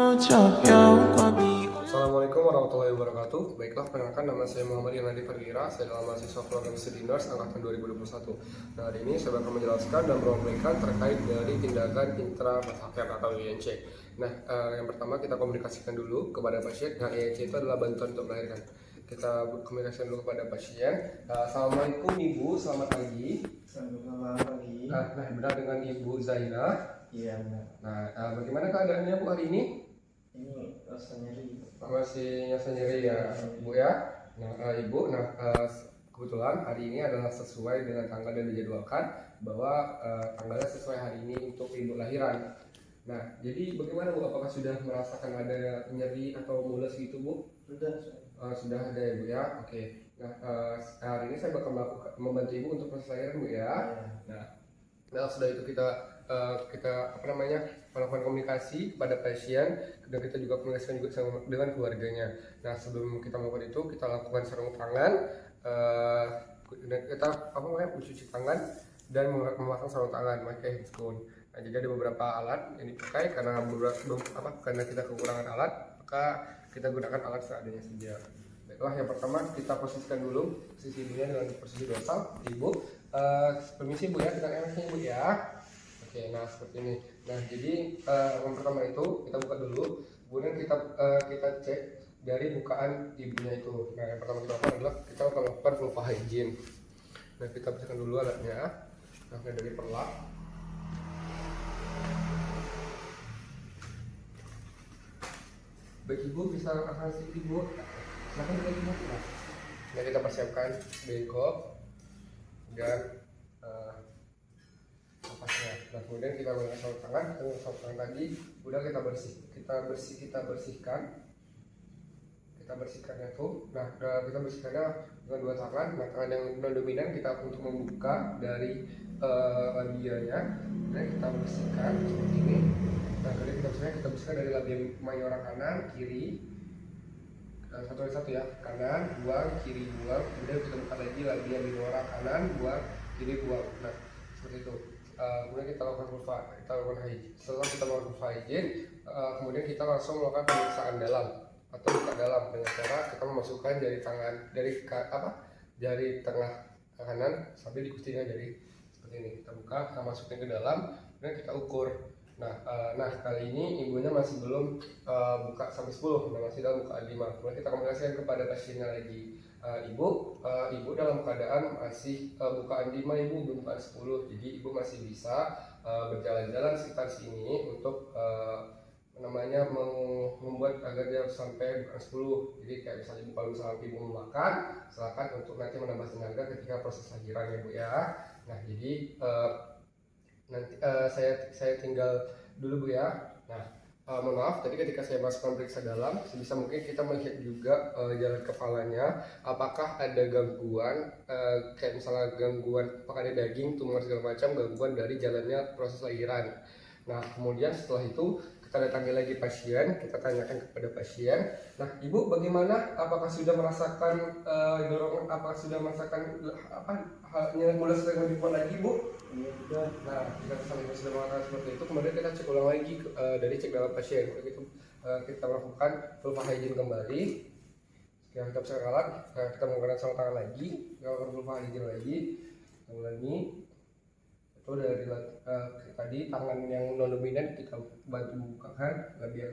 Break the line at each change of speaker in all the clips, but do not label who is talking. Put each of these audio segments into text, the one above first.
Assalamualaikum warahmatullahi wabarakatuh. Baiklah, perkenalkan nama saya Muhammad Yanadi Fadlira. Saya adalah mahasiswa program studi nurse angkatan 2021. Nah, hari ini saya akan menjelaskan dan menyampaikan terkait dari tindakan intravasaker atau INC. Nah, yang pertama kita komunikasikan dulu kepada pasien. Nah, INC itu adalah bantuan untuk melahirkan. Kita komunikasikan dulu kepada pasien. Assalamualaikum Ibu, selamat pagi.
Selamat pagi.
Nah, benar dengan Ibu Zaina.
Iya benar.
Nah, bagaimana keadaannya Bu hari ini?
Ini rasa nyeri.
Masih nyasa nyeri ya Bu ya. Nah Ibu, kebetulan hari ini adalah sesuai dengan tanggal yang dijadwalkan bahwa tanggalnya sesuai hari ini untuk Ibu lahiran. Nah jadi bagaimana Bu? Apakah sudah merasakan ada nyeri atau mules gitu Bu? Sudah ada ya Bu ya. Oke. Nah hari ini saya bakal membantu Ibu untuk proses lahiran Bu ya. Nah sudah itu kita melakukan komunikasi kepada pasien dan kita juga komunikasikan juga dengan keluarganya. Nah sebelum kita melakukan itu kita lakukan sarung tangan dan kita mencuci tangan dan memasang sarung tangan pakai handphone. Nah jadi ada beberapa alat yang dipakai karena kita kekurangan alat maka kita gunakan alat seadanya saja. Baiklah, yang pertama kita posisikan dulu posisi ibunya dengan posisi dorsal. Ibu, permisi Bu ya, dengan enaknya Ibu ya. Oke, nah seperti ini. Nah jadi yang pertama itu kita buka dulu, kemudian kita cek dari bukaan ibunya itu. Nah yang pertama kita lakukan adalah kita akan melakukan vulva hygiene. Nah kita bersihkan dulu alatnya. Nah dari perlak. Baik Ibu, bisa angkat Ibu. Silahkan dari Ibu. Nah kita persiapkan bengkok dan napasnya. Nah kemudian kita menggunakan sarung tangan tadi udah kita bersihkannya tuh. Nah kita bersihkannya dengan dua tangan. Nah tangan yang non dominan kita untuk membuka dari labianya dan kita bersihkan seperti ini. Nah kemudian kita bersihkan dari labia mayora kanan kiri. Satu ya, kanan buang, kiri buang, kemudian kita buka lagi labia minora kanan buang, kiri buang. Nah seperti itu. Kemudian kita lakukan hygiene. Setelah kita melakukan vulva hygiene, kemudian kita langsung melakukan pemeriksaan dalam atau buka dalam dengan cara kita memasukkan jari tengah kanan sampai di kustinya jari seperti ini. Kita buka, kita masukin ke dalam, dan kita ukur. Nah kali ini ibunya masih belum buka sampai 10, masih dalam bukaan 5. Kemudian kita komunikasikan kepada pasiennya lagi. Ibu dalam keadaan masih bukaan 5, Ibu belum bukaan 10. Jadi Ibu masih bisa berjalan-jalan sekitar sini untuk membuat agar dia sampai bukaan 10. Jadi kayak misalnya kalau Ibu mau makan, silakan untuk nanti menambah tenaga ketika proses lahiran ya Bu ya. Nah jadi nanti saya tinggal dulu Bu ya. Nah mohon maaf, tadi ketika saya masukkan periksa dalam, sebisa mungkin kita melihat juga jalan kepalanya, apakah ada gangguan, kayak misalnya gangguan, apakah ada daging, tumor segala macam, gangguan dari jalannya proses lahiran. Nah kemudian setelah itu kita datangi lagi pasien, kita tanyakan kepada pasien. Nah Ibu bagaimana? Apakah sudah merasakan halnya mulai sering lebih kuat lagi Bu?
Iya sudah.
Nah jika misalnya sudah merasakan seperti itu, kemudian kita cek ulang lagi dari cek dalam pasien. Begitu kita melakukan vulva hygiene kembali. Sekarang kita bisa alat, kita menggunakan sarung tangan lagi, kita melakukan vulva hygiene lagi. Ulangi. Itu dari tadi tangan yang non dominan kita bantu bukakan labia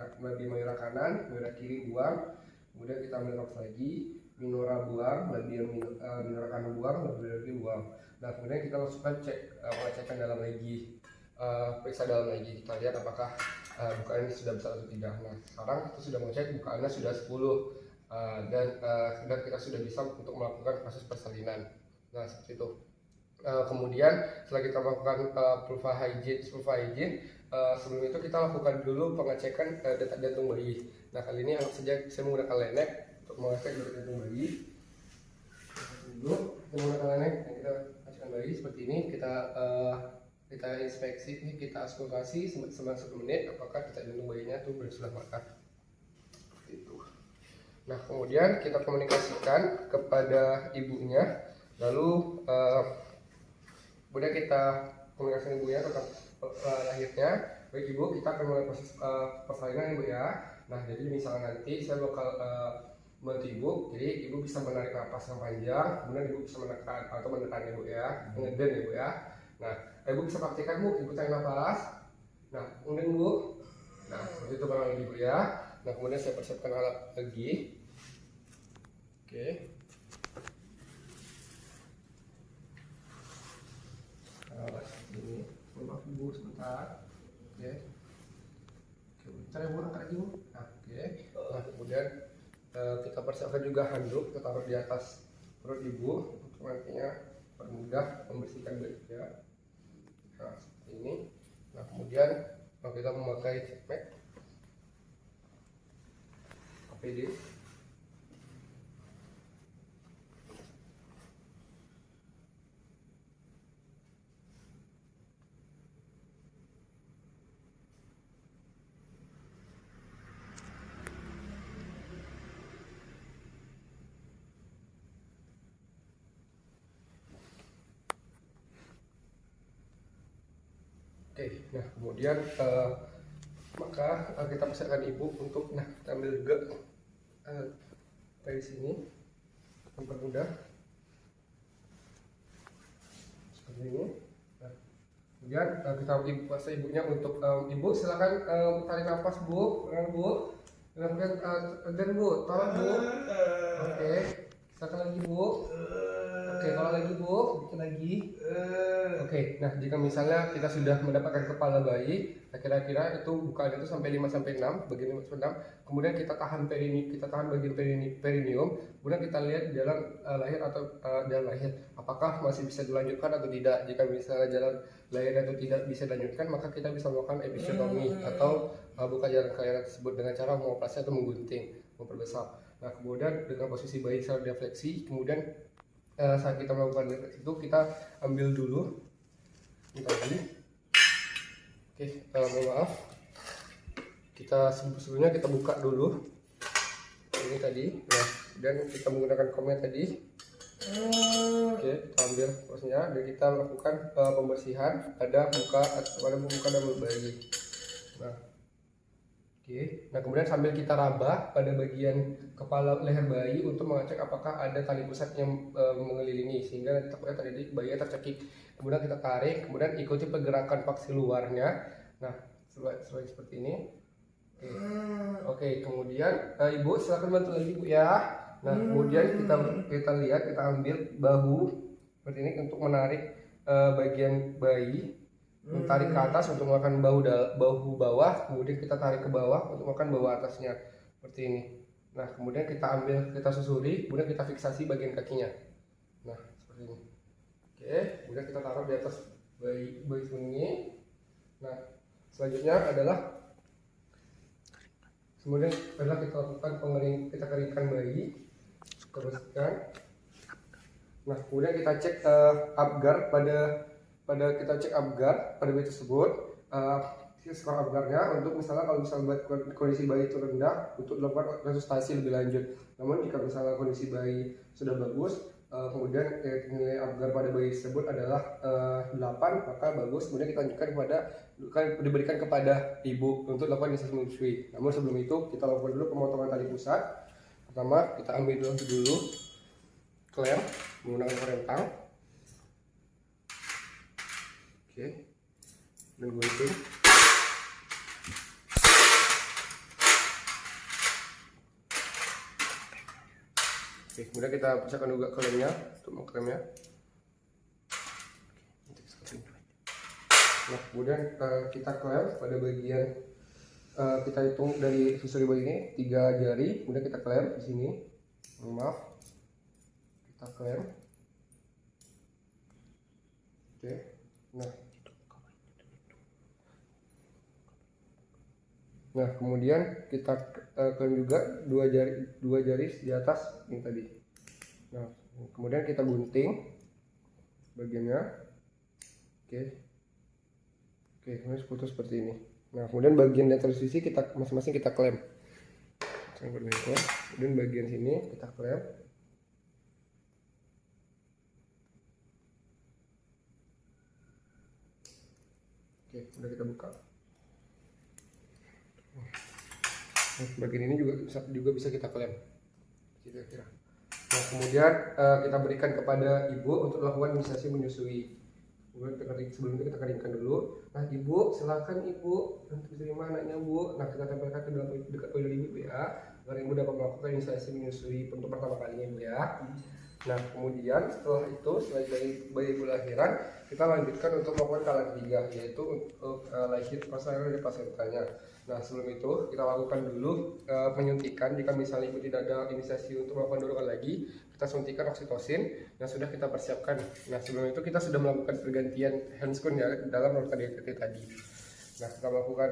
mayora kanan, mayora kiri buang, kemudian kita ambil nafas lagi, minora buang, labia minora kanan buang, labia kiri buang. Nah kemudian kita masukkan pengecekan dalam lagi, periksa dalam lagi, kita lihat apakah bukaannya sudah besar atau tidak. Nah sekarang kita sudah mengecek bukaannya sudah 10 dan kita sudah bisa untuk melakukan proses persalinan. Nah seperti itu. Kemudian setelah kita melakukan vulva hygiene, sebelum itu kita lakukan dulu pengecekan detak jantung bayi. Nah kali ini anggap saja saya menggunakan lenek untuk mengecek detak jantung bayi. Dulu kita menggunakan lenek dan kita masukkan bayi seperti ini. Kita inspeksi, kita auskultasi selama 1 menit apakah detak jantung bayinya tuh sudah makan. Seperti itu. Nah kemudian kita komunikasikan kepada ibunya, lalu kemudian kita komunikasi ibunya tentang lahirnya. baik Ibu, kita akan mulai proses persalinan Ibu ya. Nah, jadi misalnya nanti saya bakal membantu Ibu, jadi Ibu bisa menarik napas yang panjang, kemudian Ibu bisa menekan atau menekan Ibu ya, ngeden Ibu ya. Nah, Ibu bisa praktikkan Bu, Ibu tarik napas. Nah, kemudian Bu, nah seperti itu kurang lebih Ibu ya. Nah, kemudian saya persiapkan alat lagi. Oke. Ini, maaf Bu sebentar. Oke. Oke, bentar ya Bu, angkat lagi Bu. Nah, oke. Nah, kemudian kita persiapkan juga handuk, kita taruh di atas perut Ibu untuk nantinya permudah membersihkan beja. Nah, seperti ini. Nah, kemudian kita memakai cepet APD. Oke, nah kemudian maka kita persiapkan Ibu untuk, nah kita ambil juga dari sini mempermudah seperti ini. Nah, kemudian kita kuasa Ibunya untuk Ibu silakan tarik nafas Bu, Bu, kemudian dan Bu, tolong Bu. Oke, silakan lagi Bu. Oke, kalau lagi Bu, bikin lagi. Oke, nah jika misalnya kita sudah mendapatkan kepala bayi, kira-kira itu bukaan itu sampai 5 sampai 6, bagian 5 sampai 6. Kemudian kita tahan bagian perineum, kemudian kita lihat di dalam lahir atau dalam lahir apakah masih bisa dilanjutkan atau tidak. Jika misalnya jalan lahir atau tidak bisa dilanjutkan, maka kita bisa melakukan episiotomi atau buka jalan ke lahir tersebut dengan cara mengoperasi atau menggunting, memperbesar. Nah, kemudian dengan posisi bayi secara defleksi, kemudian saat kita melakukan itu kita ambil dulu ini tadi. Oke, mohon maaf, kita sebelumnya kita buka dulu ini tadi. Nah, dan kita menggunakan komen tadi. Oke, kita ambil prosesnya dan kita lakukan pembersihan pada muka dan mulut bayi. Nah, oke, nah kemudian sambil kita raba pada bagian kepala leher bayi untuk mengecek apakah ada tali pusat yang mengelilingi, sehingga nanti takutnya terjadi bayi tercekik. Kemudian kita tarik, kemudian ikuti pergerakan paksi luarnya. Nah, seperti ini. Oke, kemudian Ibu silakan bantu lagi Bu ya. Nah, kemudian kita lihat, kita ambil bahu seperti ini untuk menarik bagian bayi. Tarik ke atas untuk melakukan bahu bawah, kemudian kita tarik ke bawah untuk melakukan bahu atasnya seperti ini. Nah, kemudian kita susuri, kemudian kita fiksasi bagian kakinya. Nah, seperti ini. Oke, kemudian kita taruh di atas bayi ini. Nah, selanjutnya adalah kita lakukan kita keringkan bayi, kita bersihkan. Nah, kemudian kita cek Apgar pada bayi tersebut, skor Apgarnya untuk misalnya kalau misalnya kondisi bayi itu rendah untuk dilakukan resusitasi lebih lanjut. Namun jika misalnya kondisi bayi sudah bagus, kemudian nilai Apgar pada bayi tersebut adalah 8, maka bagus. Kemudian kita diberikan kepada ibu untuk dilakukan injeksi menyusui. Namun sebelum itu kita lakukan dulu pemotongan tali pusat. Pertama kita ambil dulu klem menggunakan rentang. Oke, dan gunting. Oke, kemudian kita pisahkan juga klemnya untuk mengklemnya. Nah, kemudian kita klem pada bagian kita hitung dari susuri bayi ini 3 jari, kemudian kita klem di sini. Maaf, kita klem. Oke, nah kemudian kita klem juga 2 jari di atas ini tadi. Nah, kemudian kita gunting bagiannya. Oke, kemudian putus seperti ini. Nah, kemudian bagian yang tersisi kita masing-masing kita klem. Kemudian bagian sini kita klem. Oke, udah kita buka. Bagian ini juga bisa kita klem kira-kira. Nah kemudian kita berikan kepada ibu untuk melakukan inisiasi menyusui. Sebelum itu kita keringkan dulu. Nah ibu, silakan ibu, nanti terima anaknya bu. Nah kita tempelkan ke dalam dekat toilet ibu ya, agar ibu dapat melakukan inisiasi menyusui untuk pertama kalinya bu ya. Nah kemudian setelah bayi ibu lahiran, kita lanjutkan untuk melakukan kala ketiga, yaitu untuk lahir persalinan dari plasentanya. Nah sebelum itu kita lakukan dulu penyuntikan. Jika misalnya ibu tidak ada inisiasi untuk melakukan dorongan lagi, kita suntikan oksitosin yang sudah kita persiapkan. Nah sebelum itu kita sudah melakukan pergantian handskun ya dalam melakukan DKT tadi. Nah kita melakukan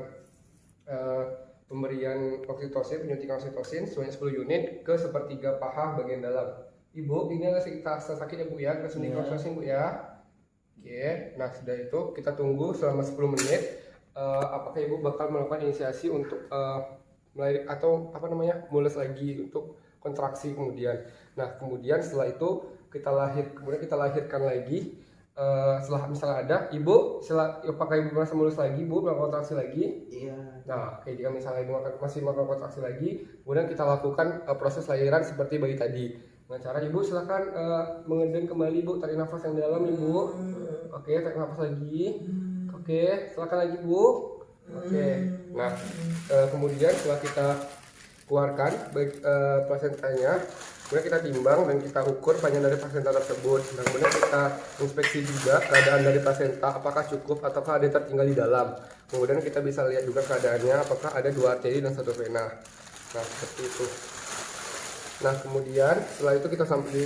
pemberian oksitosin, penyuntikan oksitosin sebanyak 10 unit ke sepertiga paha bagian dalam. Ibu, ini adalah rasa sakit ya bu ya, kita suntikan oksitosin bu ya. Oke, nah sudah itu kita tunggu selama 10 menit. Apakah ibu bakal melakukan inisiasi untuk melahirkan atau mulus lagi untuk kontraksi kemudian. Nah kemudian setelah itu kemudian kita lahirkan lagi. Setelah misalnya ada ibu, apakah ibu merasa mulus lagi, bu melakukan kontraksi lagi?
Iya.
Nah jika misalnya ibu masih melakukan kontraksi lagi, kemudian kita lakukan proses lahiran seperti bayi tadi. Dengan cara ibu silakan mengendeng kembali bu, tarik nafas yang dalam ibu. Oke, tarik nafas lagi. Oke, silakan lagi bu. Oke, nah kemudian setelah kita keluarkan plasentanya, kemudian kita timbang dan kita ukur panjang dari plasenta tersebut. Dan kemudian kita inspeksi juga keadaan dari plasenta, apakah cukup ataukah ada yang tertinggal di dalam. Kemudian kita bisa lihat juga keadaannya, apakah ada 2 arteri dan 1 vena. Nah seperti itu. Nah kemudian setelah itu kita sampai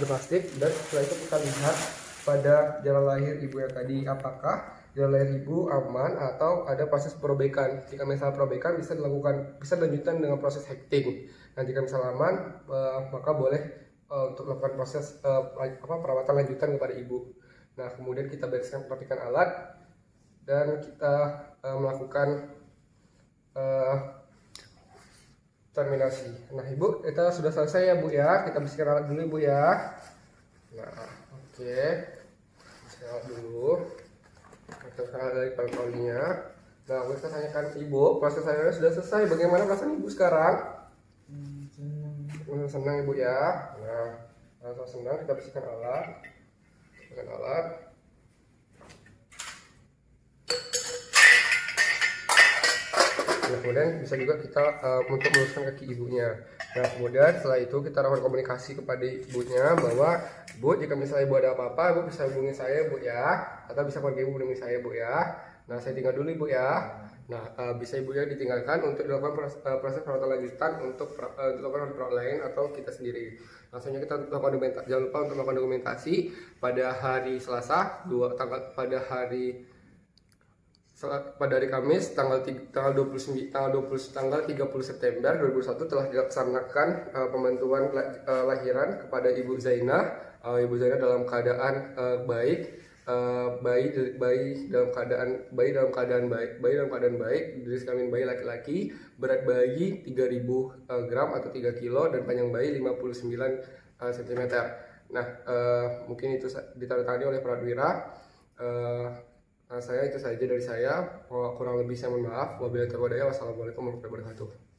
di plastik, dan setelah itu kita lihat pada jalan lahir ibu yang tadi, apakah jalan lahir ibu aman atau ada proses perobekan. Jika misalnya perobekan bisa dilanjutkan dengan proses hekting. Nah jika misalnya aman, maka boleh untuk melakukan proses perawatan lanjutan kepada ibu. Nah kemudian kita bereskan perhatikan alat dan kita melakukan terminasi. Nah ibu, kita sudah selesai ya bu ya, kita bersihkan alat dulu ibu ya. Nah oke, bersihkan alat dulu, kita dari pantolinya. Nah kita tanyakan ibu, proses lahirannya sudah selesai, bagaimana perasaan ibu sekarang? Senang ibu ya. Nah langsung senang, kita bersihkan alat. Nah, kemudian bisa juga kita untuk meluruskan kaki ibunya. Nah kemudian setelah itu kita lakukan komunikasi kepada ibunya bahwa bu, jika misalnya ibu ada apa-apa, ibu bisa hubungi saya bu ya, atau bisa pergi ibu hubungi saya bu ya. Nah saya tinggal dulu ibu ya. Nah bisa ibu ya ditinggalkan untuk dilakukan proses perawatan lanjutan untuk dilakukan perawatan lain atau kita sendiri. Langsungnya kita lakukan dokumentasi. Jangan lupa untuk melakukan dokumentasi pada hari Selasa, pada hari Kamis tanggal 30 September 2021 telah dilaksanakan pembantuan lahiran kepada Ibu Zainah. Ibu Zainah dalam keadaan baik, bayi dalam keadaan baik, jenis kelamin bayi laki-laki, berat bayi 3000 gram atau 3 kilo dan panjang bayi 59 cm. Nah mungkin itu ditandatangani oleh Pradwira. Itu saja dari saya. Kurang lebih saya mohon maaf. Wabillahi taufiq wal hidayah. Wassalamualaikum warahmatullahi wabarakatuh.